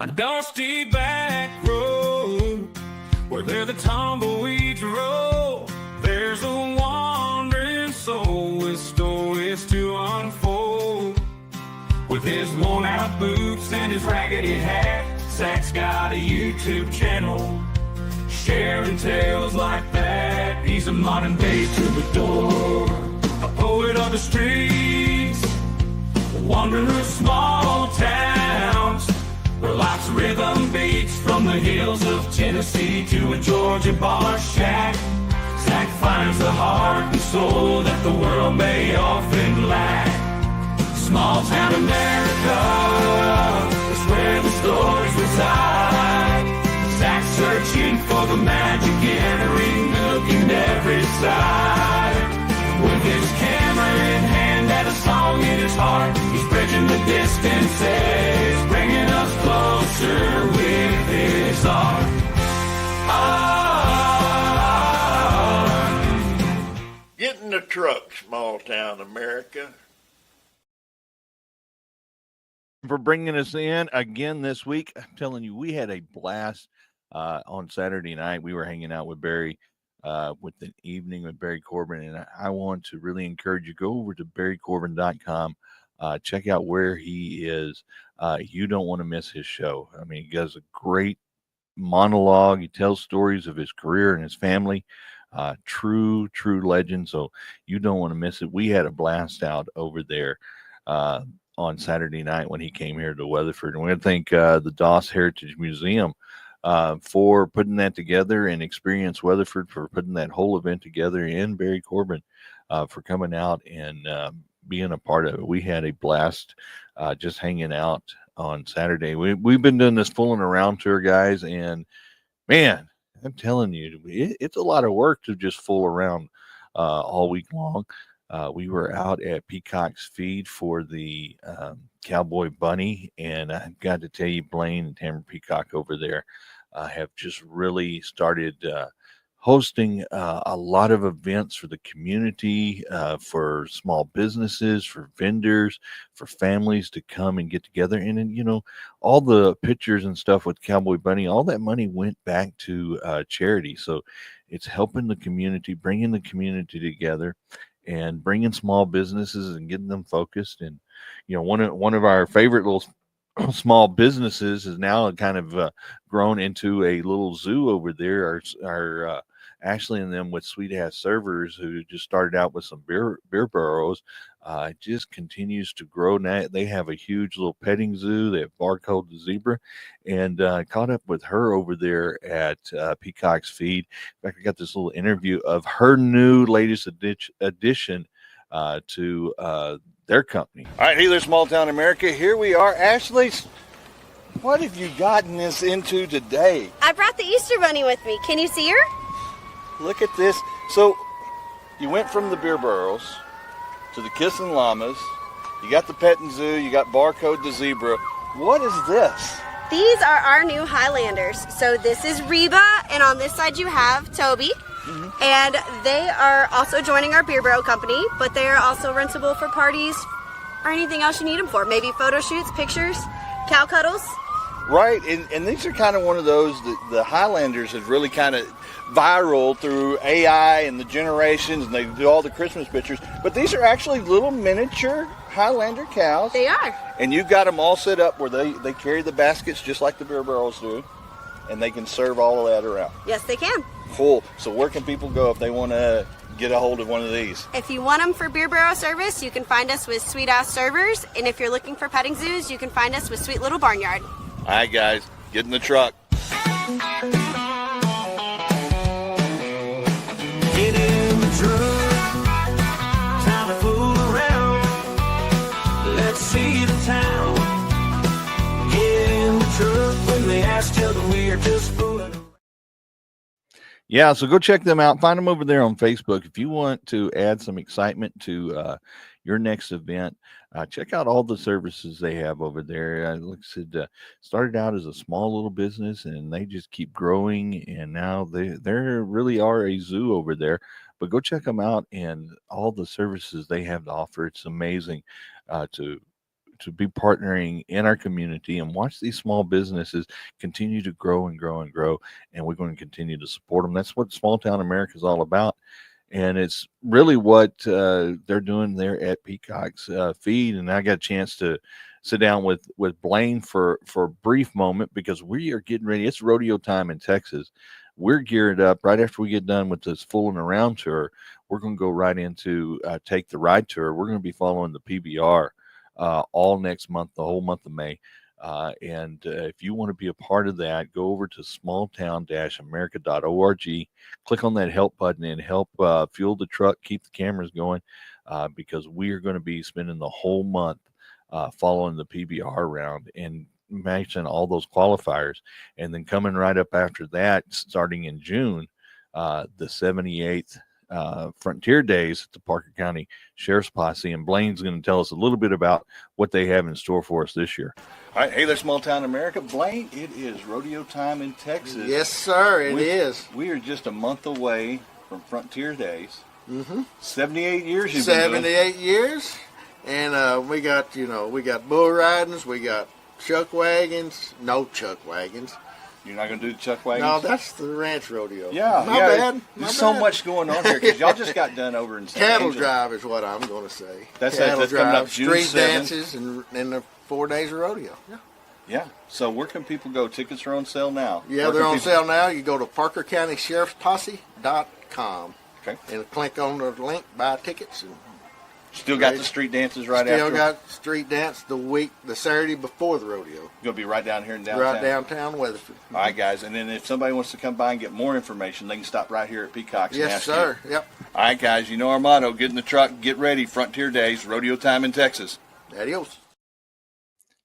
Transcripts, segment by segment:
A dusty back road where the tumbleweeds roll. There's a wandering soul with stories to unfold. With his worn-out boots and his raggedy hat, Zach's got a YouTube channel sharing tales like that. He's a modern-day troubadour, a poet of the streets, a wanderer of small towns, where life's rhythm beats from the hills of Tennessee to a Georgia bar shack. Zach finds the heart and soul that the world may often lack. Small town America is where the stories reside. Zach's searching for the magic in every nook and every side. With his camera in hand and a song in his heart, he's bridging the distances, bringing us closer with his art. Get in the truck, small town America. For bringing us in again this week. I'm telling you, we had a blast on Saturday night. We were hanging out with Barry with an evening with Barry Corbin, and I want to really encourage you, go over to barrycorbin.com, check out where he is. You don't want to miss his show. I mean, he does a great monologue. He tells stories of his career and his family. True legend. So you don't want to miss it. We had a blast out over there on Saturday night when he came here to Weatherford. And we want to thank the Doss Heritage Museum for putting that together, and Experience Weatherford for putting that whole event together, and Barry Corbin for coming out and being a part of it. We had a blast just hanging out on Saturday. We've been doing this Foolin' Around tour, guys, and man, I'm telling you, it's a lot of work to just fool around all week long. We were out at Peacock's feed for the Cowboy Bunny, and I've got to tell you, Blaine and Tamara Peacock over there have just really started hosting a lot of events for the community, for small businesses, for vendors, for families to come and get together. And then, you know, all the pictures and stuff with Cowboy Bunny, all that money went back to charity. So it's helping the community, bringing the community together, and bringing small businesses and getting them focused. And, you know, one of our favorite little small businesses is now kind of grown into a little zoo over there. Our Ashley and them with Sweet Ass Servers, who just started out with some beer burros, just continues to grow. Now they have a huge little petting zoo. They have Barcode the zebra, and caught up with her over there at Peacock's feed. In fact, I got this little interview of her new latest addition to their company. All right, hey there, small town America. Here we are. Ashley, what have you gotten us into today? I brought the Easter Bunny with me. Can you see her? Look at this. So you went from the beer barrels to the kissing llamas. You got the petting zoo. You got Barcode the zebra. What is this? These are our new Highlanders. So this is Reba, and on this side you have Toby. Mm-hmm. And they are also joining our beer barrel company, but they are also rentable for parties or anything else you need them for. Maybe photo shoots, pictures, cow cuddles. Right, and these are kind of one of those that the Highlanders have really kind of viral through AI and the generations, and they do all the Christmas pictures. But these are actually little miniature Highlander cows. They are. And you've got them all set up where they carry the baskets just like the beer barrels do, and they can serve all of that around. Yes, they can. Cool. So where can people go if they want to get a hold of one of these? If you want them for beer barrel service, you can find us with Sweet Ass Servers. And if you're looking for petting zoos, you can find us with Sweet Little Barnyard. All right, guys, get in the truck. Get in the truck, time to fool around. Let's see the town. Get in the truck when they ask you that we are just fooling around. Yeah, so go check them out. Find them over there on Facebook. If you want to add some excitement to your next event, check out all the services they have over there. Like I said, started out as a small little business, and they just keep growing, and now they really are a zoo over there. But go check them out and all the services they have to offer. It's amazing to be partnering in our community and watch these small businesses continue to grow and grow and grow. And we're going to continue to support them. That's what Small Town America is all about. And it's really what they're doing there at Peacock's feed. And I got a chance to sit down with Blaine for a brief moment, because we are getting ready. It's rodeo time in Texas. We're geared up right after we get done with this Foolin' Around tour. We're going to go right into Take the Ride tour. We're going to be following the PBR all next month, the whole month of May. And if you want to be a part of that, go over to smalltown-america.org, click on that help button, and help fuel the truck, keep the cameras going, because we are going to be spending the whole month following the PBR round and matching all those qualifiers. And then coming right up after that, starting in June, the 78th Frontier Days at the Parker County Sheriff's Posse. And Blaine's going to tell us a little bit about what they have in store for us this year. All right, hey there, Small Town America. Blaine, it is rodeo time in Texas. Yes, sir, it is. We are just a month away from Frontier Days. Mm-hmm. 78 years you've been doing. 78 years. And we got bull ridings, we got chuck wagons, no chuck wagons. You're not going to do the chuck wagons? No, that's the ranch rodeo. Yeah. My bad. There's so much going on here, because y'all just got done over in San Cattle Angelo. drive is what I'm going to say. That's Cattle coming up drive, June street 7th. dances, and the 4 days of rodeo. Yeah. Yeah. So where can people go? Tickets are on sale now. Yeah, Where they're can on people- sale now. You go to ParkerCountySheriff'sPosse.com. Okay. And click on the link, buy tickets, and Still got the street dances right still after? got street dance the Saturday before the rodeo. You're going to be right down here in downtown? Right downtown Weatherford. All right, guys. And then if somebody wants to come by and get more information, they can stop right here at Peacock's. and Yes, ask sir. you. Yep. All right, guys. You know our motto. Get in the truck, get ready. Frontier Days, rodeo time in Texas. Adios.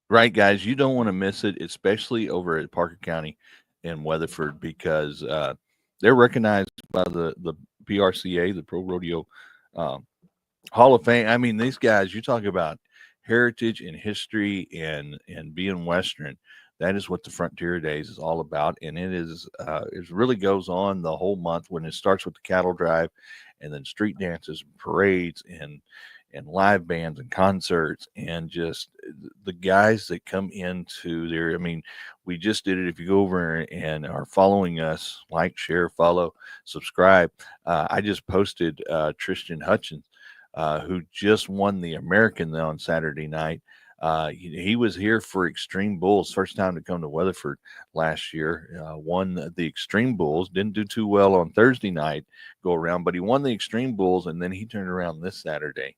Right, guys, you don't want to miss it, especially over at Parker County in Weatherford, because they're recognized by the PRCA, the Pro Rodeo Hall of Fame. I mean, these guys, you talk about heritage and history and being Western. That is what the Frontier Days is all about, and it really goes on the whole month, when it starts with the cattle drive, and then street dances, and parades, and live bands and concerts, and just the guys that come into there. I mean, we just did it. If you go over and are following us, like, share, follow, subscribe. I just posted Tristan Hutchins, who just won the American on Saturday night. He was here for Extreme Bulls, first time to come to Weatherford last year. Won the Extreme Bulls, didn't do too well on Thursday night go around, but he won the Extreme Bulls, and then he turned around this Saturday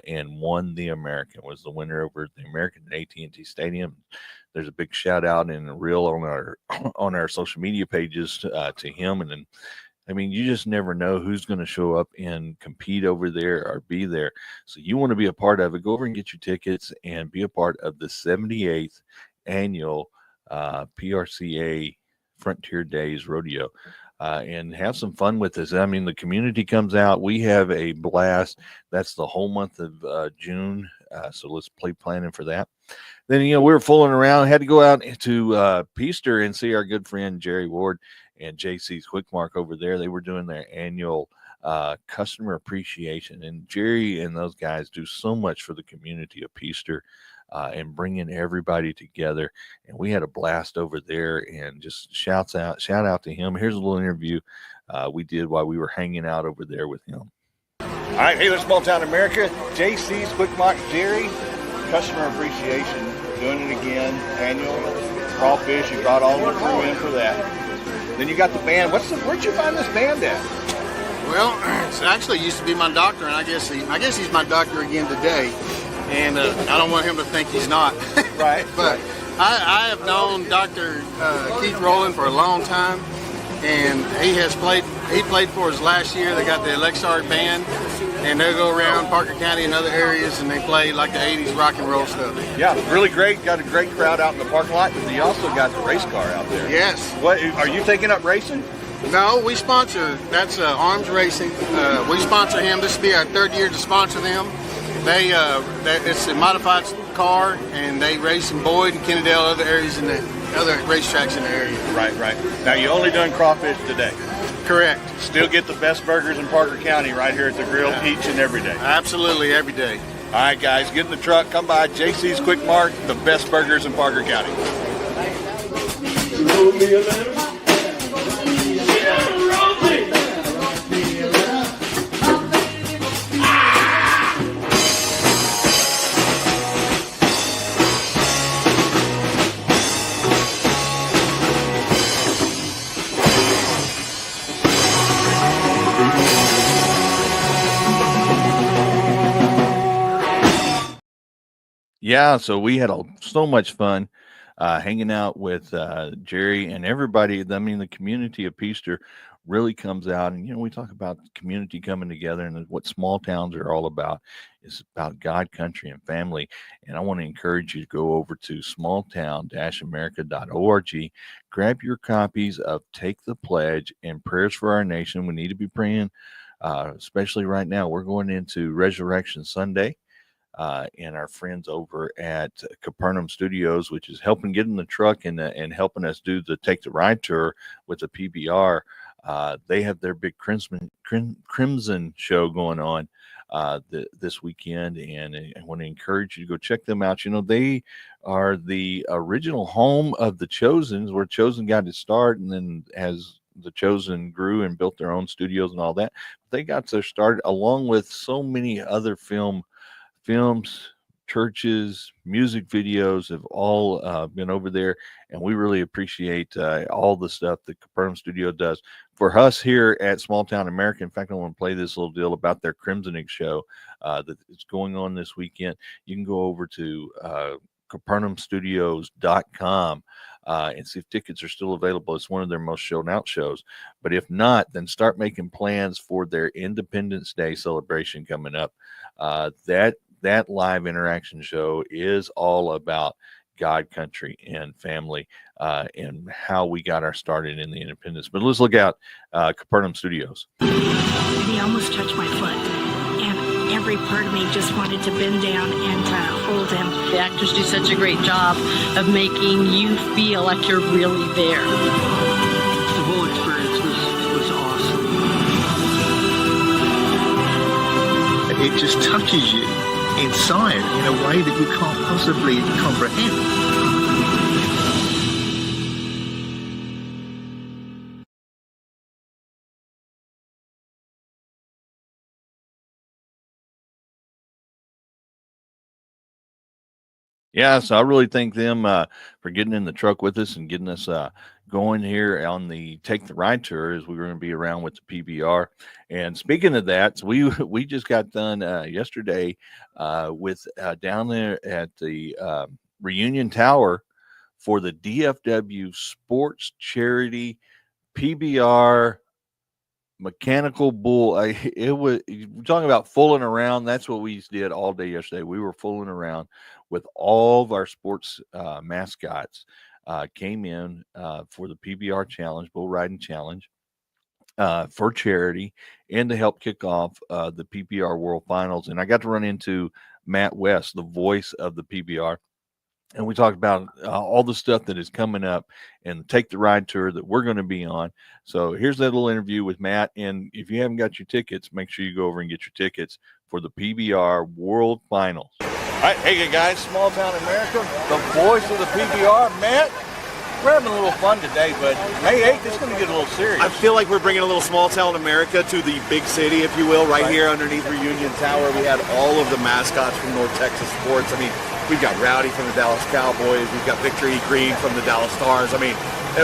and won the American, was the winner over the American at AT&T Stadium. There's a big shout out and a reel on our social media pages to him. And then, I mean, you just never know who's going to show up and compete over there or be there. So you want to be a part of it. Go over and get your tickets and be a part of the 78th annual PRCA Frontier Days Rodeo. And have some fun with this. I mean, the community comes out. We have a blast. That's the whole month of June. So let's play planning for that. Then, we were fooling around. Had to go out to Peaster and see our good friend Jerry Ward and JC's Kwik Mark over there. They were doing their annual customer appreciation. And Jerry and those guys do so much for the community of Peaster. And bringing everybody together, and we had a blast over there. And just shout out to him. Here's a little interview we did while we were hanging out over there with him. All right, hey there, Small Town America. JC's Kwik Mark, Jerry, customer appreciation, doing it again, annual crawfish. You brought all the crew in for that. Then you got the band. Where'd you find this band at? Well, it actually used to be my doctor, and I guess he's my doctor again today. And I don't want him to think he's not. Right. But I have known Dr. Keith Rowland for a long time, and he played for us last year. They got the Lexard band, and they'll go around Parker County and other areas, and they play like the 80s rock and roll stuff. Yeah, really great. Got a great crowd out in the parking lot, but you also got the race car out there. Yes. What are you taking up racing? No, we sponsor. That's Arms Racing. We sponsor him. This will be our 3rd year to sponsor them. It's a modified car, and they race in Boyd and Kennedale, other areas in the other racetracks in the area. Right. Now you only done crawfish today. Correct. Still get the best burgers in Parker County right here at the grill each and every day. Absolutely, every day. right, guys, get in the truck. Come by JC's Kwik Mart, the best burgers in Parker County. Yeah, so we had so much fun hanging out with Jerry and everybody. I mean, the community of Peaster really comes out, and we talk about community coming together and what small towns are all about. It's about God, country, and family. And I want to encourage you to go over to smalltown-america.org, grab your copies of Take the Pledge and Prayers for Our Nation. We need to be praying, especially right now. We're going into Resurrection Sunday. And our friends over at Capernaum Studios, which is helping get in the truck and helping us do the Take the Ride tour with the PBR. They have their big Crimson show going on this weekend, and I want to encourage you to go check them out. They are the original home of the Chosens, where Chosen got its start, and then as the Chosen grew and built their own studios and all that, they got their start along with so many other films, churches, music videos have all been over there, and we really appreciate all the stuff that Capernaum Studio does for us here at Small Town America. In fact, I want to play this little deal about their Crimsoning show that is going on this weekend. You can go over to CapernaumStudios.com and see if tickets are still available. It's one of their most shown out shows. But if not, then start making plans for their Independence Day celebration coming up. That live interaction show is all about God, country, and family, and how we got our started in the independence. But let's look out Capernaum Studios. He almost touched my foot, and every part of me just wanted to bend down and hold him. The actors do such a great job of making you feel like you're really there. The whole experience was awesome. It just touches you inside in a way that you can't possibly comprehend. Yeah, so I really thank them for getting in the truck with us and getting us going here on the Take the Ride tour, as we're going to be around with the PBR. And speaking of that, so we just got done yesterday with down there at the Reunion Tower for the DFW Sports Charity PBR Mechanical Bull. We're talking about fooling around. That's what we did all day yesterday. We were fooling around with all of our sports mascots. Came in for the PBR Challenge, Bull Riding Challenge, for charity and to help kick off the PBR World Finals. And I got to run into Matt West, the voice of the PBR. And we talked about all the stuff that is coming up and Take the Ride tour that we're going to be on. So here's that little interview with Matt. And if you haven't got your tickets, make sure you go over and get your tickets for the PBR World Finals. All right, hey guys, Small Town America, the voice of the PBR, Matt. We're having a little fun today, but May 8th, it's going to get a little serious. I feel like we're bringing a little Small Town America to the big city, if you will, right here underneath Reunion Tower. We had all of the mascots from North Texas sports. I mean, we've got Rowdy from the Dallas Cowboys. We've got Victory Green from the Dallas Stars. I mean,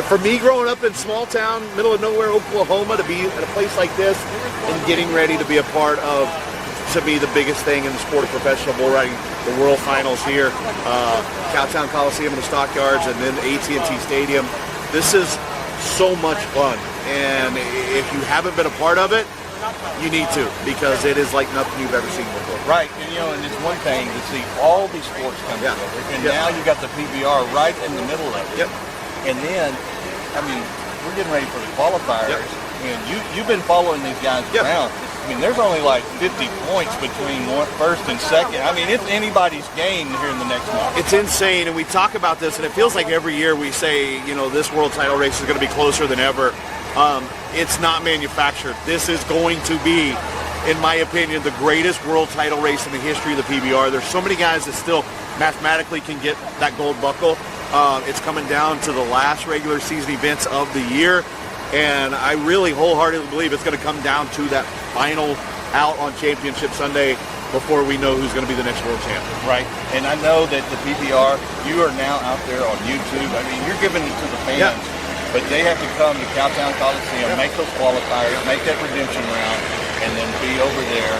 for me growing up in small town, middle of nowhere, Oklahoma, to be at a place like this and getting ready to be a part of, to me, the biggest thing in the sport of professional bull riding, the World Finals here, Cowtown Coliseum in the Stockyards, and then AT&T Stadium. This is so much fun, and if you haven't been a part of it, you need to, because it is like nothing you've ever seen before. Right, and and it's one thing to see all these sports come together, and now you got the PBR right in the middle of it. Yep. And then, I mean, we're getting ready for the qualifiers, and you've been following these guys around. I mean, there's only like 50 points between first and second. I mean, it's anybody's game here in the next month. It's insane, and we talk about this, and it feels like every year we say, this world title race is going to be closer than ever. It's not manufactured. This is going to be in my opinion, the greatest world title race in the history of the PBR. There's so many guys that still mathematically can get that gold buckle. It's coming down to the last regular season events of the year, and I really wholeheartedly believe it's going to come down to that final out on Championship Sunday before we know who's going to be the next world champion. Right. And I know that the PBR, you are now out there on YouTube. I mean, you're giving it to the fans, but they have to come to Cowtown Coliseum, make those qualifiers, make that redemption round, and then be over there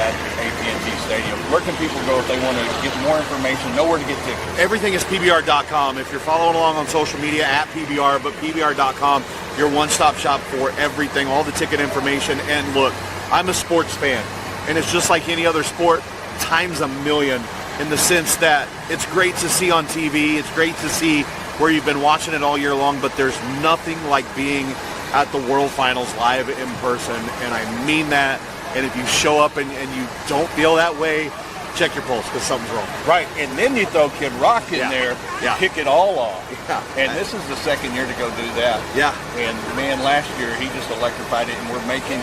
at AT&T Stadium. Where can people go if they want to get more information, know where to get tickets? Everything is PBR.com. If you're following along on social media, at PBR, but PBR.com, your one-stop shop for everything, all the ticket information. And look, I'm a sports fan, and it's just like any other sport times a million, in the sense that it's great to see on TV, it's great to see where you've been watching it all year long, but there's nothing like being at the World Finals live in person, and I mean that. And if you show up and you don't feel that way, check your pulse, because something's wrong. Right, and then you throw Kid Rock in there to kick it all off. Yeah. And this is the second year to go do that. Yeah. And man, last year he just electrified it, and we're making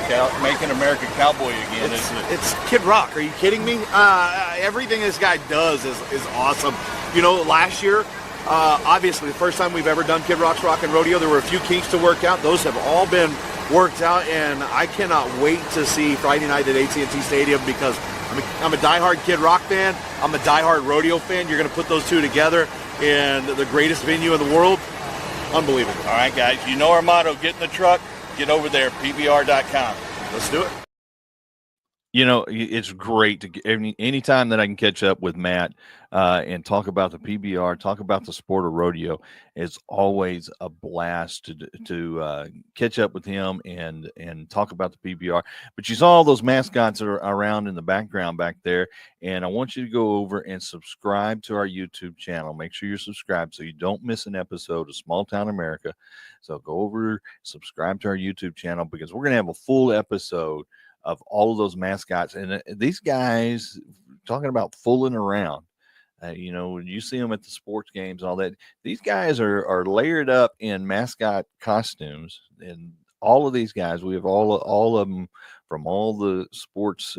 America Cowboy again. It's Kid Rock. Are you kidding me? Everything this guy does is awesome. You know, last year, obviously the first time we've ever done Kid Rock's Rockin' Rodeo, there were a few kinks to work out. Those have all been worked out, and I cannot wait to see Friday night at AT&T Stadium, because I'm a diehard Kid Rock fan. I'm a diehard rodeo fan. You're going to put those two together in the greatest venue in the world. Unbelievable. All right, guys, you know our motto: get in the truck, get over there, PBR.com. Let's do it. You know, it's great to anytime that I can catch up with Matt and talk about the PBR, talk about the sport of rodeo. It's always a blast to catch up with him and talk about the PBR. But you saw all those mascots are around in the background back there, and I want you to go over and subscribe to our YouTube channel. Make sure you're subscribed so you don't miss an episode of Small Town America. So go over, subscribe to our YouTube channel, because we're going to have a full episode of all of those mascots. And these guys, talking about fooling around, you know, when you see them at the sports games, all that, these guys are layered up in mascot costumes. And all of these guys, we have all of them from all the sports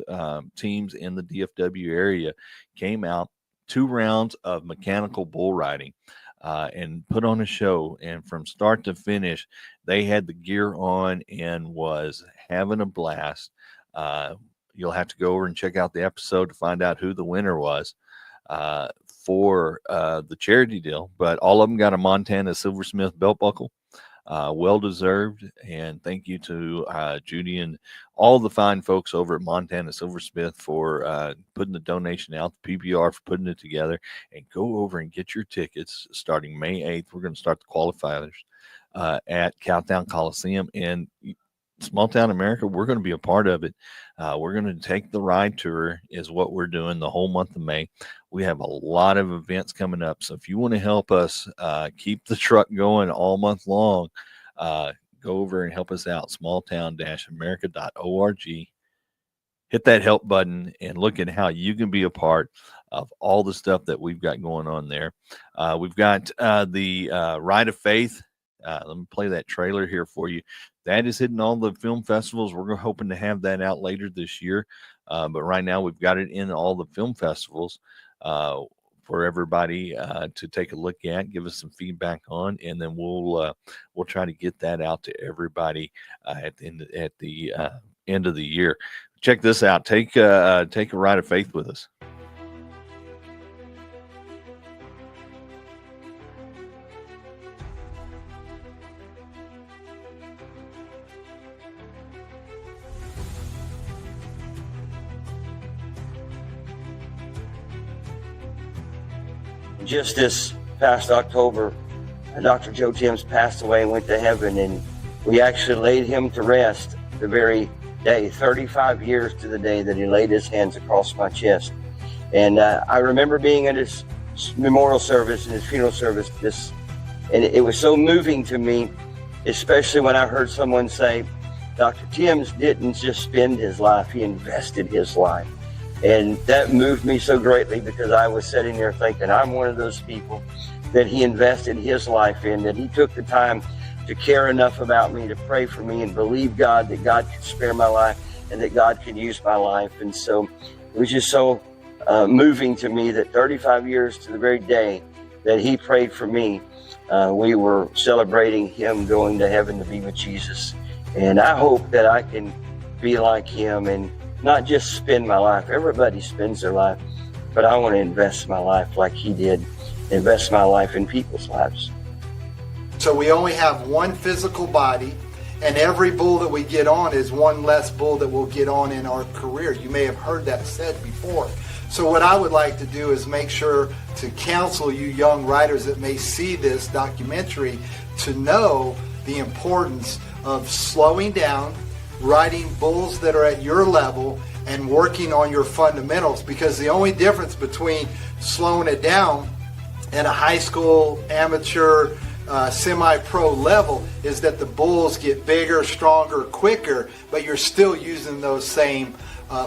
teams in the DFW area, came out 2 rounds of mechanical bull riding and put on a show. And from start to finish, they had the gear on and was having a blast. You'll have to go over and check out the episode to find out who the winner was for the charity deal. But all of them got a Montana Silversmith belt buckle. Well deserved. And thank you to Judy and all the fine folks over at Montana Silversmith for putting the donation out, the PBR for putting it together. And go over and get your tickets starting May 8th. We're going to start the qualifiers at Cowtown Coliseum. And Small Town America, we're going to be a part of it. We're going to take the ride tour is what we're doing the whole month of May. We have a lot of events coming up. So if you want to help us keep the truck going all month long, go over and help us out, smalltown-america.org. Hit that help button and look at how you can be a part of all the stuff that we've got going on there. We've got the Ride of Faith. Let me play that trailer here for you. That is hitting all the film festivals. We're hoping to have that out later this year. But right now we've got it in all the film festivals for everybody to take a look at, give us some feedback on, and then we'll try to get that out to everybody at the end of the year. Check this out. Take a ride of faith with us. Just this past October, Dr. Joe Timms passed away and went to heaven, and we actually laid him to rest the very day, 35 years to the day that he laid his hands across my chest. And I remember being at his memorial service and his funeral service, and it was so moving to me, especially when I heard someone say, Dr. Timms didn't just spend his life, he invested his life. And that moved me so greatly, because I was sitting there thinking, I'm one of those people that he invested his life in, that he took the time to care enough about me, to pray for me, and believe God that God could spare my life and that God can use my life. And so it was just so moving to me that 35 years to the very day that he prayed for me, we were celebrating him going to heaven to be with Jesus. And I hope that I can be like him and not just spend my life. Everybody spends their life, but I want to invest my life like he did, invest my life in people's lives. So we only have one physical body, and every bull that we get on is one less bull that we'll get on in our career. You may have heard that said before. So what I would like to do is make sure to counsel you young riders that may see this documentary to know the importance of slowing down, riding bulls that are at your level, and working on your fundamentals, because the only difference between slowing it down at a high school, amateur, semi-pro level is that the bulls get bigger, stronger, quicker, but you're still using those same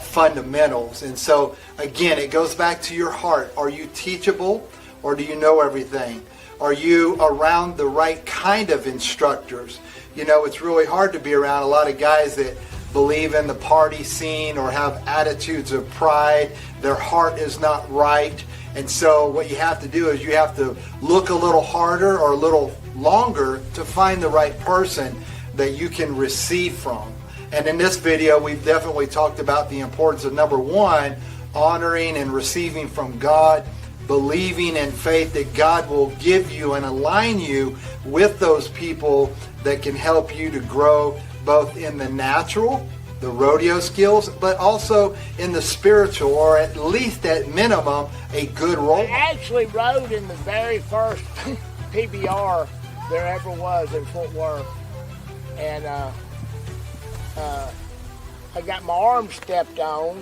fundamentals. And so again, it goes back to your heart. Are you teachable, or do you know everything? Are you around the right kind of instructors? You know, it's really hard to be around a lot of guys that believe in the party scene or have attitudes of pride. Their heart is not right. And so what you have to do is you have to look a little harder or a little longer to find the right person that you can receive from. And in this video, we've definitely talked about the importance of, number one, honoring and receiving from God, believing in faith that God will give you and align you with those people that can help you to grow both in the natural, the rodeo skills, but also in the spiritual, or at least at minimum, a good role. I actually rode in the very first PBR there ever was in Fort Worth. And I got my arm stepped on,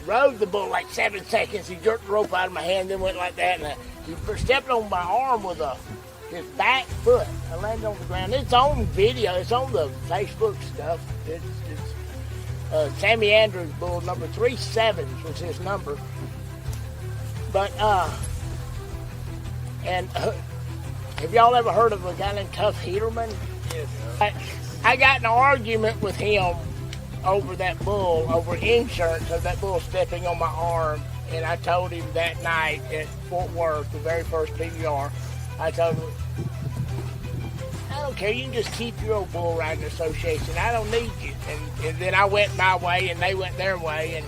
rode the bull like 7 seconds. He jerked the rope out of my hand, then went like that, and he stepped on my arm with his back foot. I landed on the ground. It's on video. It's on the Facebook stuff. It's Sammy Andrews' bull, number 37 was his number. But have y'all ever heard of a guy named Tough Heaterman? Yes. I got in an argument with him over that bull, over insurance of that bull stepping on my arm, and I told him that night at Fort Worth, the very first PBR, I told him, I don't care, you can just keep your old bull riding association, I don't need you. And then I went my way and they went their way, and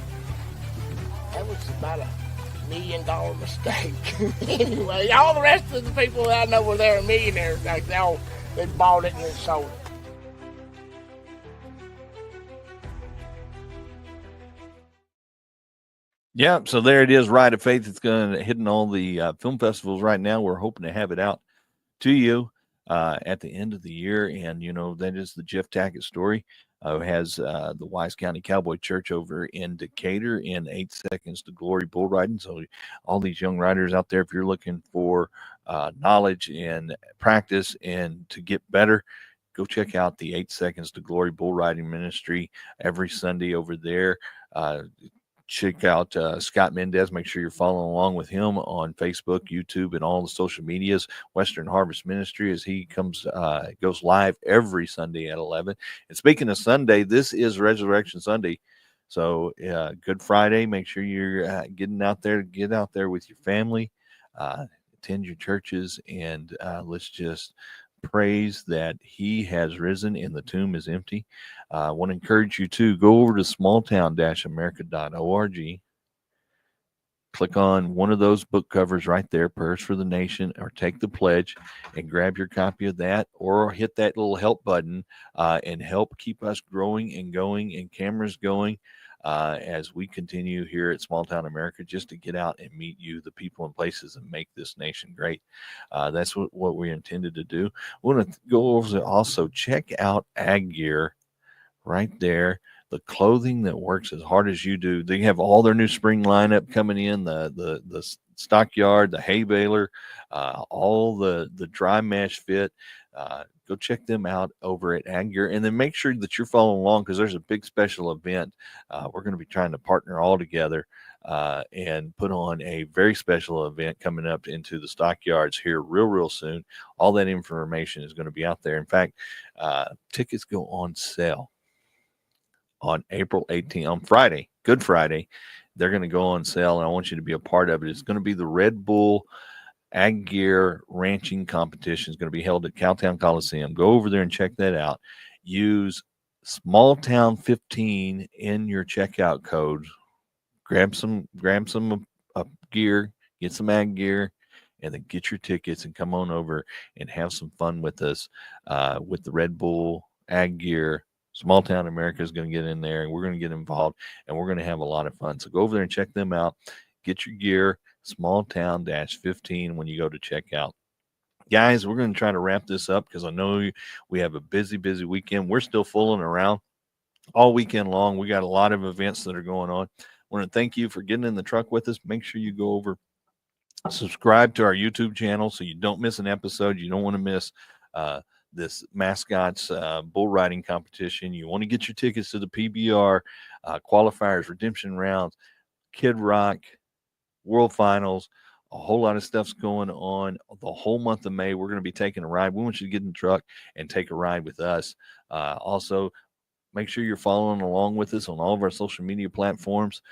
that was about $1 million mistake. Anyway, all the rest of the people that I know were there millionaires, like they bought it and then sold it. Yeah, so there it is, Ride of Faith. It's going to hitting all the film festivals right now. We're hoping to have it out to you at the end of the year. And, you know, that is the Jeff Tackett story. Who has the Wise County Cowboy Church over in Decatur in 8 Seconds to Glory bull riding. So all these young riders out there, if you're looking for knowledge and practice and to get better, go check out the 8 Seconds to Glory bull riding ministry every Sunday over there. Check out Scott Mendez. Make sure you're following along with him on Facebook, YouTube, and all the social medias. Western Harvest Ministry, as he goes live every Sunday at 11. And speaking of Sunday, this is Resurrection Sunday. So Good Friday. Make sure you're getting out there. Get out there with your family. Attend your churches, and let's just praise that he has risen and the tomb is empty. I want to encourage you to go over to smalltown-america.org. Click on one of those book covers right there, Prayers for the Nation, or take the pledge and grab your copy of that, or hit that little help button and help keep us growing and going and cameras going as we continue here at Small Town America, just to get out and meet you, the people and places that make this nation great. That's what we intended to do. We want to go over to also check out Ag Gear right there. The clothing that works as hard as you do. They have all their new spring lineup coming in, the stockyard, the hay baler, all the dry mesh fit. Go check them out over at Ag Gear, and then make sure that you're following along, because there's a big special event. We're going to be trying to partner all together and put on a very special event coming up into the stockyards here real soon. All that information is going to be out there. In fact, tickets go on sale on April 18th, on Friday, Good Friday. They're going to go on sale, and I want you to be a part of it. It's going to be the Red Bull Ag Gear Ranching Competition. Is going to be held at Cowtown Coliseum. Go over there and check that out. Use Smalltown15 in your checkout code. Grab some gear, get some ag gear, and then get your tickets and come on over and have some fun with us with the Red Bull Ag Gear. Small Town America is going to get in there, and we're going to get involved, and we're going to have a lot of fun. So go over there and check them out. Get your gear, Smalltown-15 when you go to checkout. Guys, we're going to try to wrap this up because I know we have a busy weekend. We're still fooling around all weekend long. We got a lot of events that are going on. I want to thank you for getting in the truck with us. Make sure you go over, subscribe to our YouTube channel so you don't miss an episode. You don't want to miss this Mascots bull riding competition. You want to get your tickets to the PBR qualifiers, redemption rounds, Kid Rock, World Finals. A whole lot of stuff's going on the whole month of May. We're going to be taking a ride. We want you to get in the truck and take a ride with us. Also, make sure you're following along with us on all of our social media platforms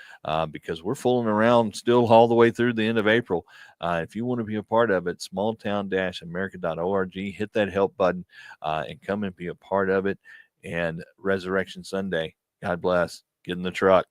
because we're fooling around still all the way through the end of April. If you want to be a part of it, smalltown-america.org, hit that help button and come and be a part of it. And Resurrection Sunday, God bless. Get in the truck.